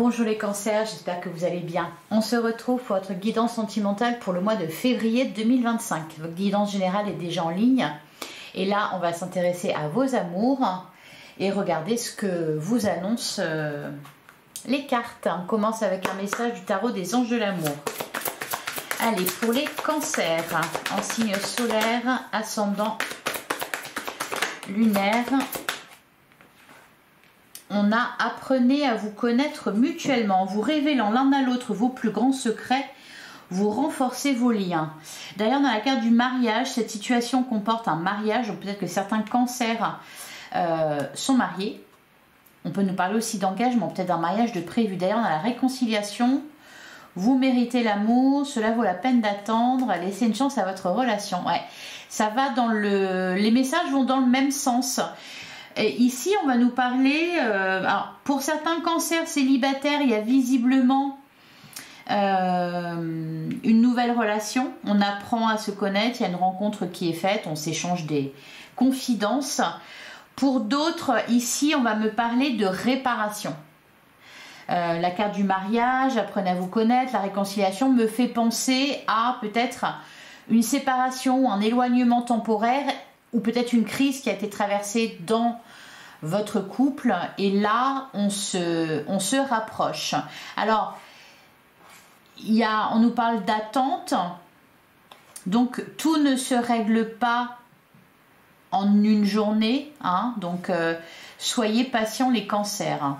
Bonjour les cancers, j'espère que vous allez bien. On se retrouve pour votre guidance sentimentale pour le mois de février 2025. Votre guidance générale est déjà en ligne. Et là, on va s'intéresser à vos amours et regarder ce que vous annoncent les cartes. On commence avec un message du tarot des anges de l'amour. Allez, pour les cancers, en signe solaire, ascendant, lunaire, on a apprenez à vous connaître mutuellement, en vous révélant l'un à l'autre vos plus grands secrets, vous renforcez vos liens. D'ailleurs, dans la carte du mariage, cette situation comporte un mariage, donc peut-être que certains cancers sont mariés. On peut nous parler aussi d'engagement, peut-être d'un mariage de prévu. D'ailleurs, dans la réconciliation, vous méritez l'amour, cela vaut la peine d'attendre, laissez une chance à votre relation. Ouais, ça va dans le... Les messages vont dans le même sens. Et ici, on va nous parler... alors, pour certains cancers célibataires, il y a visiblement une nouvelle relation. On apprend à se connaître, il y a une rencontre qui est faite, on s'échange des confidences. Pour d'autres, ici, on va me parler de réparation. La carte du mariage, apprenez à vous connaître, la réconciliation me fait penser à peut-être une séparation ou un éloignement temporaire ou peut-être une crise qui a été traversée dans votre couple et là on se rapproche. Alors on nous parle d'attente, donc tout ne se règle pas en une journée, hein, donc soyez patients les cancers.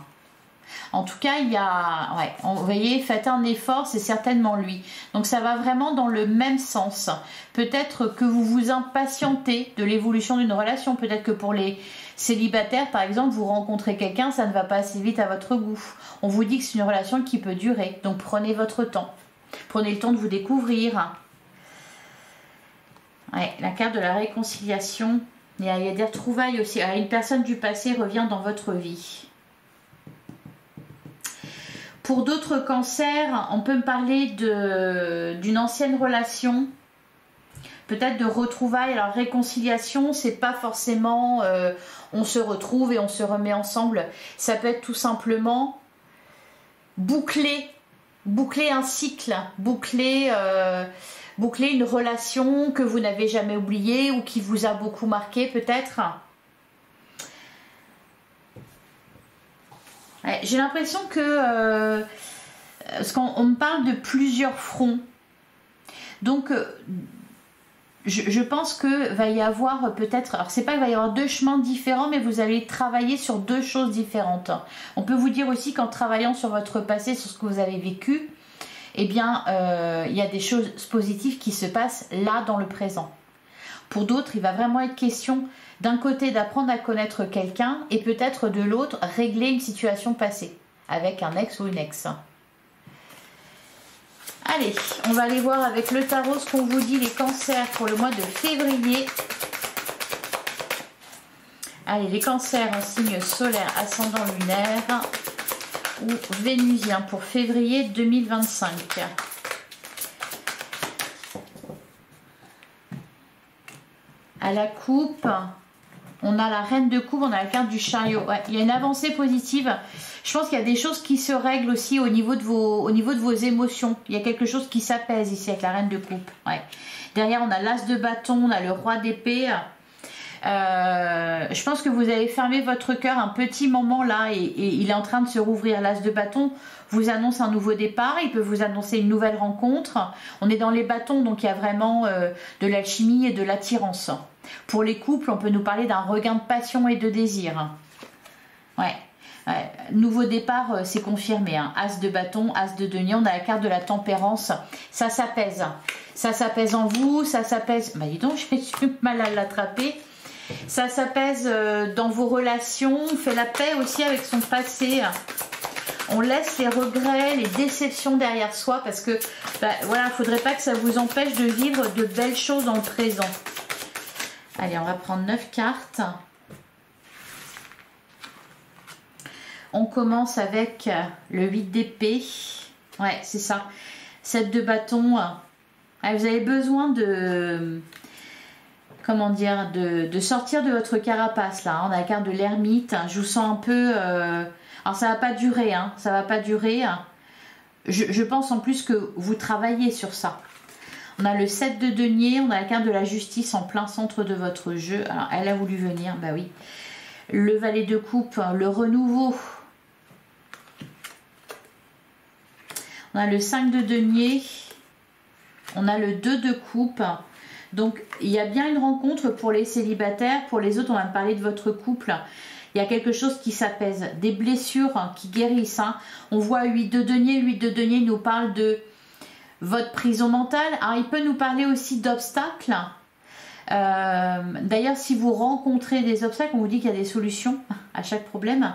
En tout cas, il y a, ouais, vous voyez, faites un effort, c'est certainement lui. Donc ça va vraiment dans le même sens. Peut-être que vous vous impatientez de l'évolution d'une relation. Peut-être que pour les célibataires, par exemple, vous rencontrez quelqu'un, ça ne va pas assez vite à votre goût. On vous dit que c'est une relation qui peut durer. Donc prenez votre temps. Prenez le temps de vous découvrir. Ouais, la carte de la réconciliation. Il y a des retrouvailles aussi. Une personne du passé revient dans votre vie. Pour d'autres cancers, on peut me parler d'une ancienne relation, peut-être de retrouvailles. Alors réconciliation, c'est pas forcément on se retrouve et on se remet ensemble. Ça peut être tout simplement boucler un cycle, boucler une relation que vous n'avez jamais oubliée ou qui vous a beaucoup marqué peut-être. Ouais, j'ai l'impression que parce qu'on me parle de plusieurs fronts, donc je pense que va y avoir peut-être, alors c'est pas qu'il va y avoir deux chemins différents, mais vous allez travailler sur deux choses différentes. On peut vous dire aussi qu'en travaillant sur votre passé, sur ce que vous avez vécu, eh bien il y a des choses positives qui se passent là dans le présent. Pour d'autres, il va vraiment être question d'un côté d'apprendre à connaître quelqu'un et peut-être de l'autre régler une situation passée avec un ex ou une ex. Allez, on va aller voir avec le tarot ce qu'on vous dit les cancers pour le mois de février. Allez, les cancers en signe solaire, ascendant lunaire ou vénusien pour février 2025. À la coupe, on a la reine de coupe, on a la carte du chariot. Ouais, il y a une avancée positive. Je pense qu'il y a des choses qui se règlent aussi au niveau de vos émotions. Il y a quelque chose qui s'apaise ici avec la reine de coupe. Ouais. Derrière, on a l'as de bâton, on a le roi d'épée. Je pense que vous avez fermé votre cœur un petit moment là et il est en train de se rouvrir. L'as de bâton vous annonce un nouveau départ, il peut vous annoncer une nouvelle rencontre. On est dans les bâtons, donc il y a vraiment de l'alchimie et de l'attirance. Pour les couples, on peut nous parler d'un regain de passion et de désir. Ouais. Nouveau départ, c'est confirmé. Hein. As de bâton, as de denier, on a la carte de la tempérance. Ça s'apaise. Ça s'apaise en vous, ça s'apaise... Bah dis donc, j'ai du mal à l'attraper. Ça s'apaise dans vos relations, on fait la paix aussi avec son passé. On laisse les regrets, les déceptions derrière soi parce que voilà, il ne faudrait pas que ça vous empêche de vivre de belles choses dans le présent. Allez, on va prendre 9 cartes. On commence avec le 8 d'épée. Ouais, c'est ça. 7 de bâton. Ouais, vous avez besoin de... Comment dire, de sortir de votre carapace là. On a la carte de l'ermite. Je vous sens un peu Alors ça va pas durer, hein, ça va pas durer. Je pense en plus que vous travaillez sur ça. On a le 7 de denier, on a la carte de la justice en plein centre de votre jeu. Alors elle a voulu venir, bah oui. Le valet de coupe, le renouveau. On a le 5 de denier. On a le 2 de coupe. Donc, il y a bien une rencontre pour les célibataires. Pour les autres, on va me parler de votre couple. Il y a quelque chose qui s'apaise. Des blessures qui guérissent. Hein. On voit 8 de denier. 8 de denier nous parle de votre prison mentale. Alors, il peut nous parler aussi d'obstacles. D'ailleurs, si vous rencontrez des obstacles, on vous dit qu'il y a des solutions à chaque problème.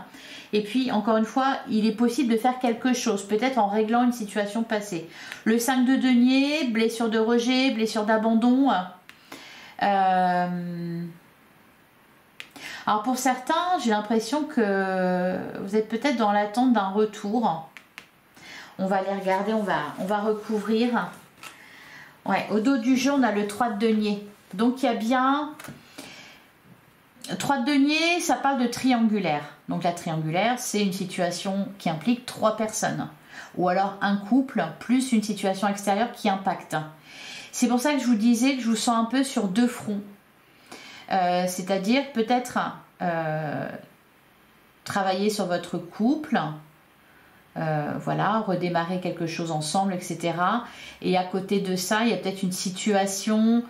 Et puis, encore une fois, il est possible de faire quelque chose, peut-être en réglant une situation passée. Le 5 de denier, blessure de rejet, blessure d'abandon. Alors, pour certains, j'ai l'impression que vous êtes peut-être dans l'attente d'un retour. On va les regarder, on va recouvrir. Ouais, au dos du jeu, on a le 3 de denier. Donc, il y a bien... 3 de denier, ça parle de triangulaire. Donc la triangulaire, c'est une situation qui implique 3 personnes. Ou alors un couple plus une situation extérieure qui impacte. C'est pour ça que je vous disais que je vous sens un peu sur 2 fronts. C'est-à-dire peut-être travailler sur votre couple. Voilà, redémarrer quelque chose ensemble, etc. Et à côté de ça, il y a peut-être une situation...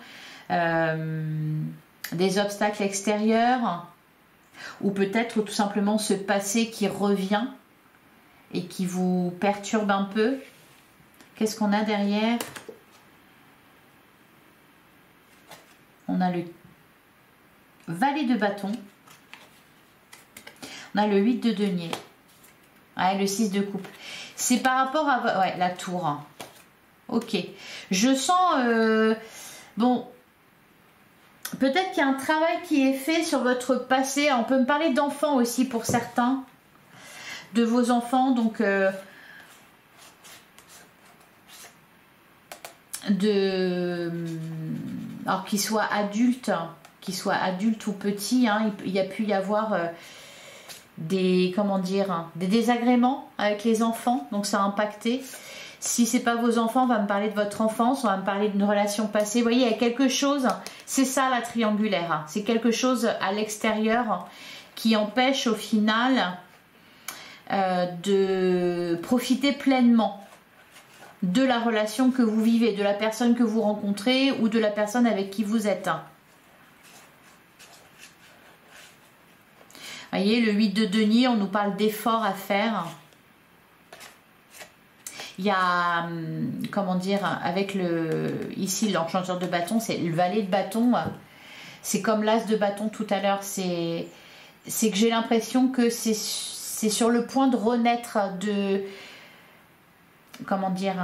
des obstacles extérieurs ou peut-être tout simplement ce passé qui revient et qui vous perturbe un peu. Qu'est-ce qu'on a derrière? On a le valet de bâton, on a le 8 de denier, ouais, le 6 de coupe. C'est par rapport à ouais, la tour. Ok, je sens bon, peut-être qu'il y a un travail qui est fait sur votre passé. On peut me parler d'enfants aussi pour certains. De vos enfants. Donc, alors qu'ils soient adultes ou petits. Hein, il y a pu y avoir des, comment dire, des désagréments avec les enfants. Donc, ça a impacté. Si c'est pas vos enfants, on va me parler de votre enfance, on va me parler d'une relation passée. Vous voyez, il y a quelque chose, c'est ça la triangulaire. Hein. C'est quelque chose à l'extérieur qui empêche au final de profiter pleinement de la relation que vous vivez, de la personne que vous rencontrez ou de la personne avec qui vous êtes. Vous voyez, le 8 de denier, on nous parle d'efforts à faire. Il y a, comment dire, avec le, ici l'enchanteur de bâton, c'est le valet de bâton. C'est comme l'as de bâton tout à l'heure. C'est que j'ai l'impression que c'est sur le point de renaître de, comment dire,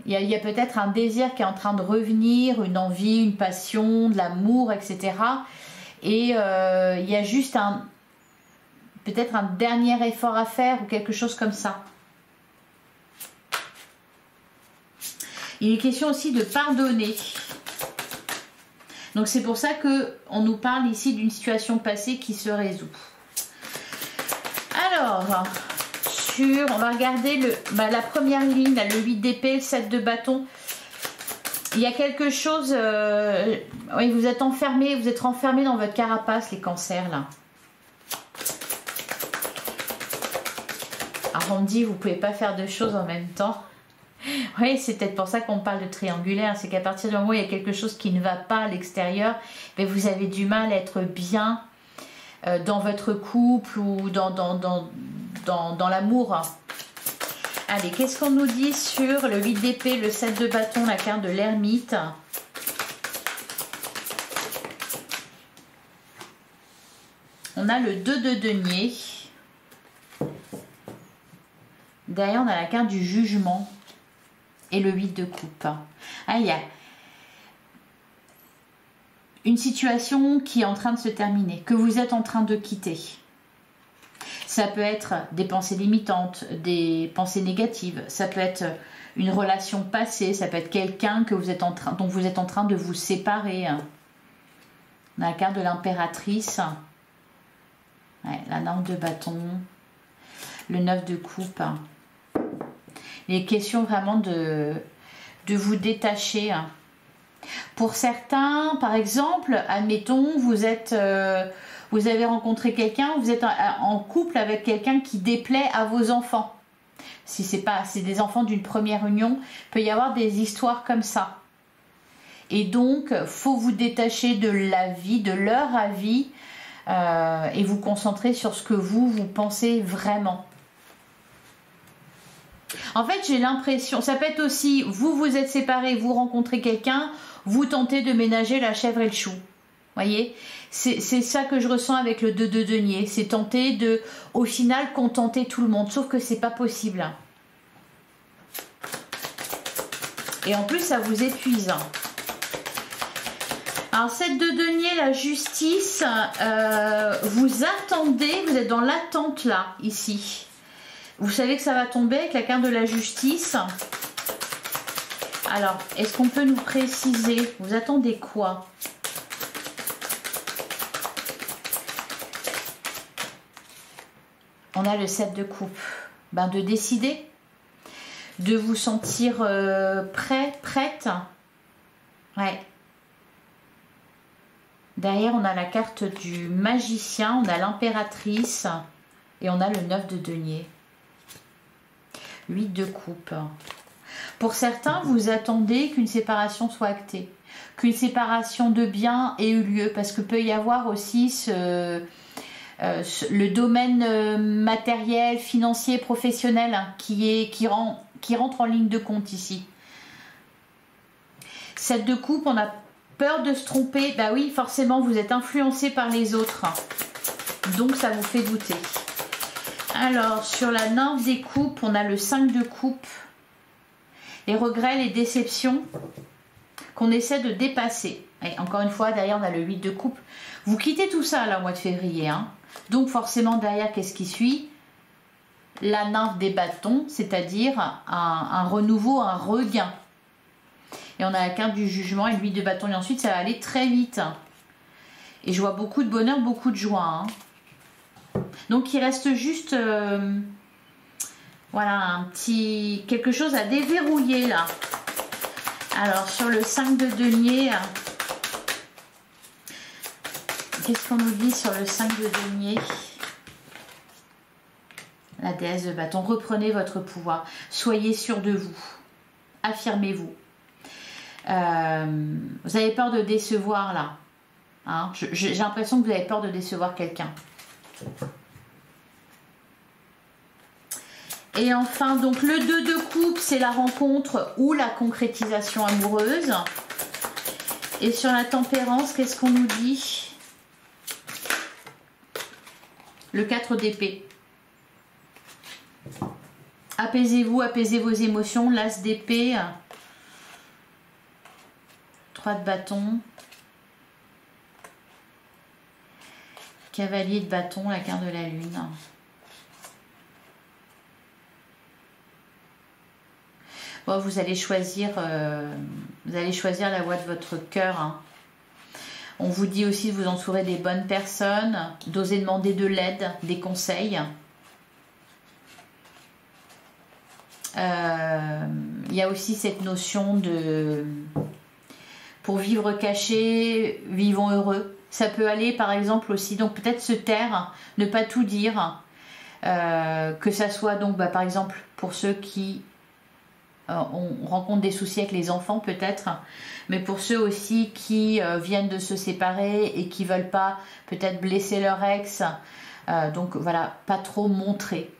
il y a peut-être un désir qui est en train de revenir, une envie, une passion, de l'amour, etc. Et il y a juste peut-être un dernier effort à faire ou quelque chose comme ça. Il est question aussi de pardonner. Donc c'est pour ça qu'on nous parle ici d'une situation passée qui se résout. Alors, on va regarder la première ligne, là, le 8 d'épée, le 7 de bâton. Il y a quelque chose, oui, vous êtes renfermés dans votre carapace, les cancers, là. Alors on me dit, vous ne pouvez pas faire deux choses en même temps. Oui, c'est peut-être pour ça qu'on parle de triangulaire, c'est qu'à partir du moment où il y a quelque chose qui ne va pas à l'extérieur, vous avez du mal à être bien dans votre couple ou dans l'amour. Allez, qu'est-ce qu'on nous dit sur le 8 d'épée, le 7 de bâton, la carte de l'ermite? On a le 2 de denier. Derrière, on a la carte du jugement. Et le 8 de coupe. Ah, il y a une situation qui est en train de se terminer, que vous êtes en train de quitter. Ça peut être des pensées limitantes, des pensées négatives, ça peut être une relation passée, ça peut être quelqu'un dont vous êtes en train de vous séparer. On a la carte de l'impératrice, ouais, la lampe de bâton. Le 9 de coupe. Il est question vraiment de vous détacher. Pour certains, par exemple, admettons, vous avez rencontré quelqu'un, vous êtes en couple avec quelqu'un qui déplaît à vos enfants. Si c'est des enfants d'une première union, il peut y avoir des histoires comme ça. Et donc, faut vous détacher de l'avis, de leur avis, et vous concentrer sur ce que vous pensez vraiment. En fait, j'ai l'impression, ça peut être aussi, vous êtes séparés, vous rencontrez quelqu'un, vous tentez de ménager la chèvre et le chou. Voyez, c'est ça que je ressens avec le 2 de denier. C'est tenter de, au final, contenter tout le monde. Sauf que c'est pas possible. Et en plus, ça vous épuise. Alors, 7 de denier, la justice, vous attendez, vous êtes dans l'attente là, ici. Vous savez que ça va tomber avec la carte de la justice. Alors, est-ce qu'on peut nous préciser? Vous attendez quoi? On a le 7 de coupe. Ben, de décider. De vous sentir prêt, prête. Ouais. Derrière, on a la carte du magicien, on a l'impératrice et on a le 9 de denier. 8 de coupe. Pour certains, vous attendez qu'une séparation soit actée, qu'une séparation de biens ait eu lieu, parce que peut y avoir aussi le domaine matériel, financier, professionnel qui rentre en ligne de compte ici. 7 de coupe, on a peur de se tromper. Bah oui, forcément, vous êtes influencé par les autres. Donc, ça vous fait douter. Alors, sur la nymphe des coupes, on a le 5 de coupe. Les regrets, les déceptions qu'on essaie de dépasser. Et encore une fois, derrière, on a le 8 de coupe. Vous quittez tout ça, là, au mois de février. Hein. Donc, forcément, derrière, qu'est-ce qui suit? La nymphe des bâtons, c'est-à-dire un renouveau, un regain. Et on a la carte du jugement et le 8 de bâton. Et ensuite, ça va aller très vite. Et je vois beaucoup de bonheur, beaucoup de joie. Hein. Donc, il reste juste... voilà, quelque chose à déverrouiller, là. Alors, sur le 5 de denier... Qu'est-ce qu'on nous dit sur le 5 de denier? La déesse de bâton. Reprenez votre pouvoir. Soyez sûr de vous. Affirmez-vous. Vous avez peur de décevoir là. Hein, j'ai l'impression que vous avez peur de décevoir quelqu'un. Et enfin, donc le 2 de coupe, c'est la rencontre ou la concrétisation amoureuse. Et sur la tempérance, qu'est-ce qu'on nous dit? Le 4 d'épée. Apaisez-vous, apaisez vos émotions. L'as d'épée. 3 de bâton. Cavalier de bâton, la carte de la lune. Bon, vous allez choisir la voie de votre cœur. Hein. On vous dit aussi de vous entourer des bonnes personnes, d'oser demander de l'aide, des conseils. Il y a aussi cette notion de... Pour vivre caché, vivons heureux. Ça peut aller par exemple aussi, donc peut-être se taire, ne pas tout dire. Que ça soit donc par exemple pour ceux qui... on rencontre des soucis avec les enfants peut-être, mais pour ceux aussi qui viennent de se séparer et qui veulent pas peut-être blesser leur ex, donc voilà, pas trop montrer.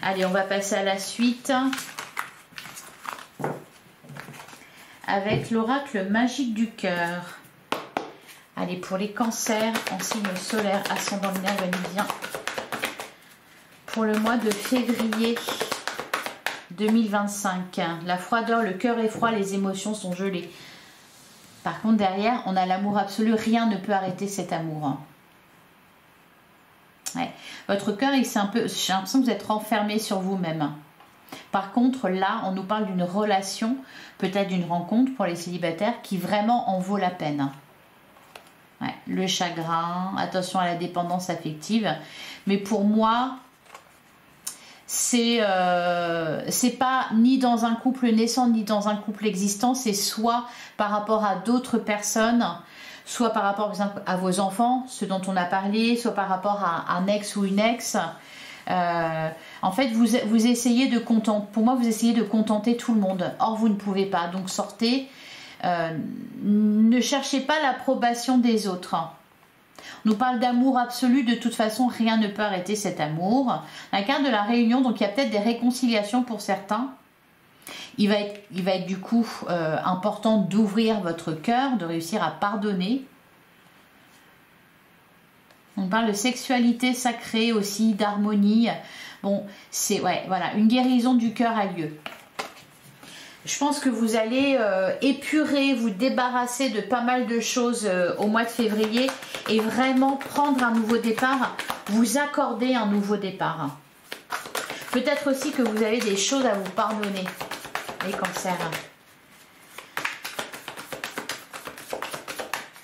Allez, on va passer à la suite avec l'oracle magique du cœur. Allez, pour les cancers en signe solaire, ascendant lunaire, venidien, pour le mois de février 2025. La froideur, le cœur est froid, les émotions sont gelées. Par contre, derrière, on a l'amour absolu. Rien ne peut arrêter cet amour. Ouais. Votre cœur, c'est un peu... J'ai l'impression que vous êtes renfermé sur vous-même. Par contre, là, on nous parle d'une relation, peut-être d'une rencontre pour les célibataires, qui vraiment en vaut la peine. Ouais. Le chagrin, attention à la dépendance affective. Mais pour moi... c'est pas ni dans un couple naissant ni dans un couple existant, c'est soit par rapport à d'autres personnes, soit par rapport à vos enfants, ceux dont on a parlé, soit par rapport à un ex ou une ex. En fait, vous essayez de contenter, pour moi, vous essayez de contenter tout le monde. Or, vous ne pouvez pas. Donc, sortez. Ne cherchez pas l'approbation des autres. On nous parle d'amour absolu. De toute façon, rien ne peut arrêter cet amour. La carte de la réunion, donc il y a peut-être des réconciliations pour certains. Il va être du coup important d'ouvrir votre cœur, de réussir à pardonner. On parle de sexualité sacrée aussi, d'harmonie. Bon, c'est voilà, une guérison du cœur a lieu. Je pense que vous allez épurer, vous débarrasser de pas mal de choses au mois de février et vraiment prendre un nouveau départ, vous accorder un nouveau départ. Peut-être aussi que vous avez des choses à vous pardonner, les cancers.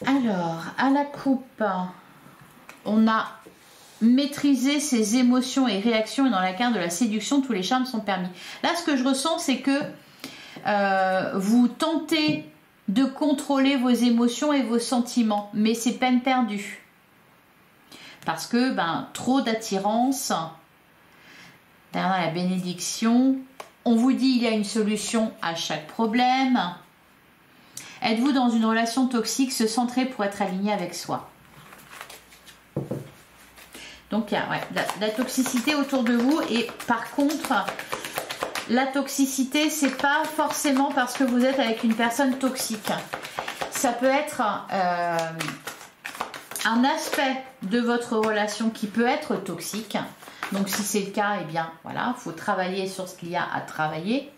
Alors, à la coupe, on a maîtrisé ses émotions et réactions, et dans la carte de la séduction, tous les charmes sont permis. Là, ce que je ressens, c'est que vous tentez de contrôler vos émotions et vos sentiments, mais c'est peine perdue. Parce que trop d'attirance, derrière la bénédiction, on vous dit il y a une solution à chaque problème. Êtes-vous dans une relation toxique, se centrer pour être aligné avec soi? Donc il y a la toxicité autour de vous, et par contre, la toxicité, c'est pas forcément parce que vous êtes avec une personne toxique. Ça peut être un aspect de votre relation qui peut être toxique. Donc si c'est le cas, eh bien voilà, il faut travailler sur ce qu'il y a à travailler.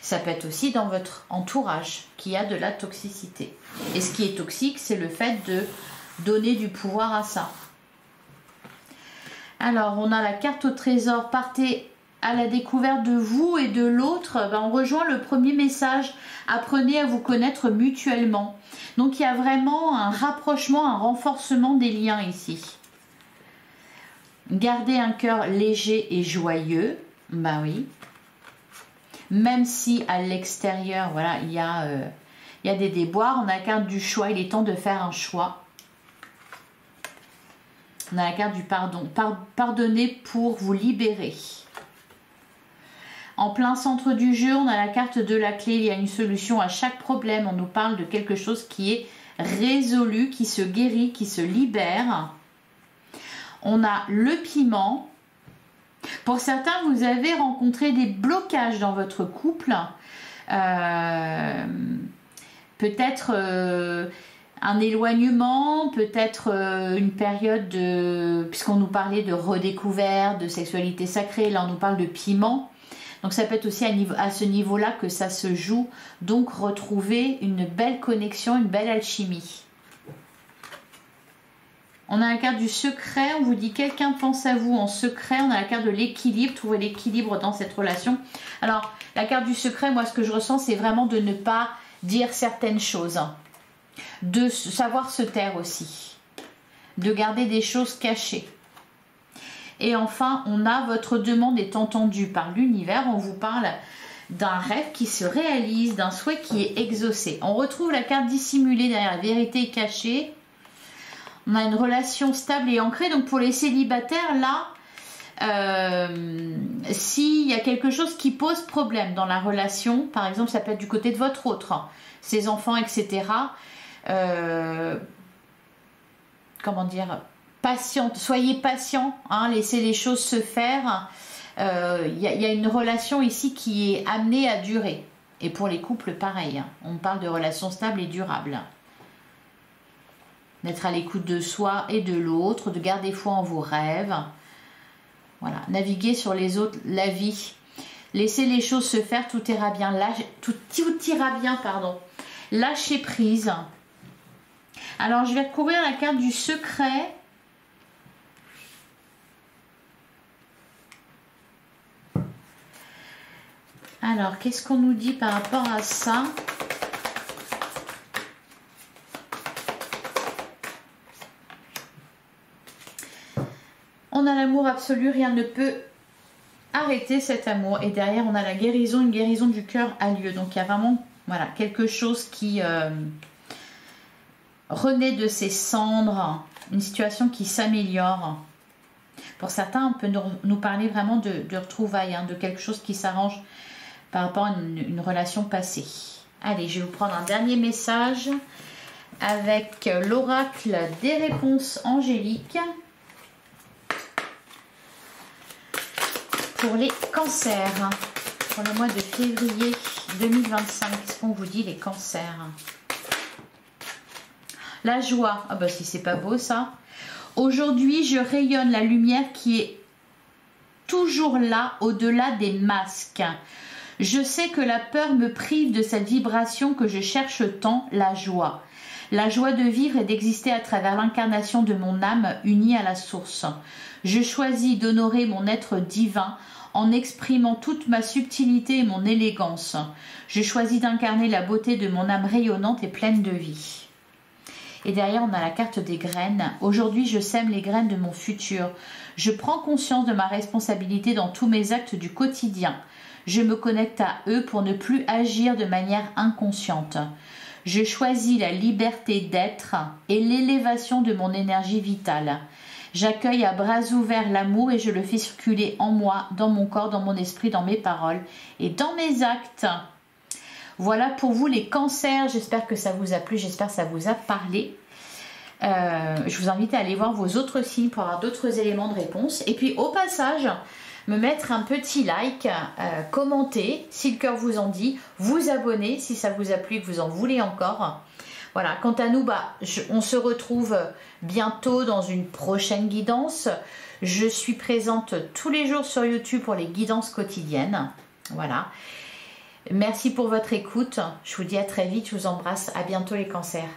Ça peut être aussi dans votre entourage qu'il y a de la toxicité. Et ce qui est toxique, c'est le fait de donner du pouvoir à ça. Alors, on a la carte au trésor. Partez à la découverte de vous et de l'autre. On rejoint le premier message. Apprenez à vous connaître mutuellement. Donc, il y a vraiment un rapprochement, un renforcement des liens ici. Gardez un cœur léger et joyeux. Ben oui. Même si à l'extérieur, voilà, il y a des déboires. On a la carte du choix. Il est temps de faire un choix. On a la carte du pardon. Pardonnez pour vous libérer. En plein centre du jeu, on a la carte de la clé. Il y a une solution à chaque problème. On nous parle de quelque chose qui est résolu, qui se guérit, qui se libère. On a le piment. Pour certains, vous avez rencontré des blocages dans votre couple. Peut-être un éloignement, peut-être une période de... Puisqu'on nous parlait de redécouverte, de sexualité sacrée, là on nous parle de piment. Donc ça peut être aussi à ce niveau-là que ça se joue. Donc retrouver une belle connexion, une belle alchimie. On a la carte du secret, on vous dit quelqu'un pense à vous en secret. On a la carte de l'équilibre, trouver l'équilibre dans cette relation. Alors la carte du secret, moi ce que je ressens, c'est vraiment de ne pas dire certaines choses. De savoir se taire aussi. De garder des choses cachées. Et enfin, on a votre demande est entendue par l'univers. On vous parle d'un rêve qui se réalise, d'un souhait qui est exaucé. On retrouve la carte dissimulée derrière la vérité cachée. On a une relation stable et ancrée. Donc pour les célibataires, là, s'il y a quelque chose qui pose problème dans la relation, par exemple, ça peut être du côté de votre autre, ses enfants, etc. Comment dire, patiente, soyez patient, hein, laissez les choses se faire. Il y a une relation ici qui est amenée à durer. Et pour les couples, pareil. Hein, on parle de relations stables et durables. D'être à l'écoute de soi et de l'autre, de garder foi en vos rêves. Voilà, naviguer sur les autres, la vie. Laissez les choses se faire, tout ira bien. Tout ira bien, pardon. Lâchez prise. Alors, je vais recouvrir la carte du secret. Alors, qu'est-ce qu'on nous dit par rapport à ça? On a l'amour absolu, rien ne peut arrêter cet amour. Et derrière, on a la guérison, une guérison du cœur a lieu. Donc, il y a vraiment voilà, quelque chose qui renaît de ses cendres, une situation qui s'améliore. Pour certains, on peut nous parler vraiment de retrouvailles, hein, de quelque chose qui s'arrange par rapport à une relation passée. Allez, je vais vous prendre un dernier message avec l'oracle des réponses angéliques pour les cancers, pour le mois de février 2025. Qu'est-ce qu'on vous dit, les cancers? La joie. Ah bah si c'est pas beau ça. Aujourd'hui, je rayonne la lumière qui est toujours là, au-delà des masques. Je sais que la peur me prive de cette vibration que je cherche tant, la joie. La joie de vivre et d'exister à travers l'incarnation de mon âme unie à la source. Je choisis d'honorer mon être divin en exprimant toute ma subtilité et mon élégance. Je choisis d'incarner la beauté de mon âme rayonnante et pleine de vie. Et derrière, on a la carte des graines. Aujourd'hui, je sème les graines de mon futur. Je prends conscience de ma responsabilité dans tous mes actes du quotidien. Je me connecte à eux pour ne plus agir de manière inconsciente. Je choisis la liberté d'être et l'élévation de mon énergie vitale. J'accueille à bras ouverts l'amour et je le fais circuler en moi, dans mon corps, dans mon esprit, dans mes paroles et dans mes actes. Voilà pour vous les cancers. J'espère que ça vous a plu, j'espère que ça vous a parlé. Je vous invite à aller voir vos autres signes pour avoir d'autres éléments de réponse. Et puis au passage, me mettre un petit like, commenter si le cœur vous en dit, vous abonner si ça vous a plu et que vous en voulez encore. Voilà, quant à nous, on se retrouve bientôt dans une prochaine guidance. Je suis présente tous les jours sur YouTube pour les guidances quotidiennes. Voilà. Merci pour votre écoute. Je vous dis à très vite, je vous embrasse. À bientôt les cancers.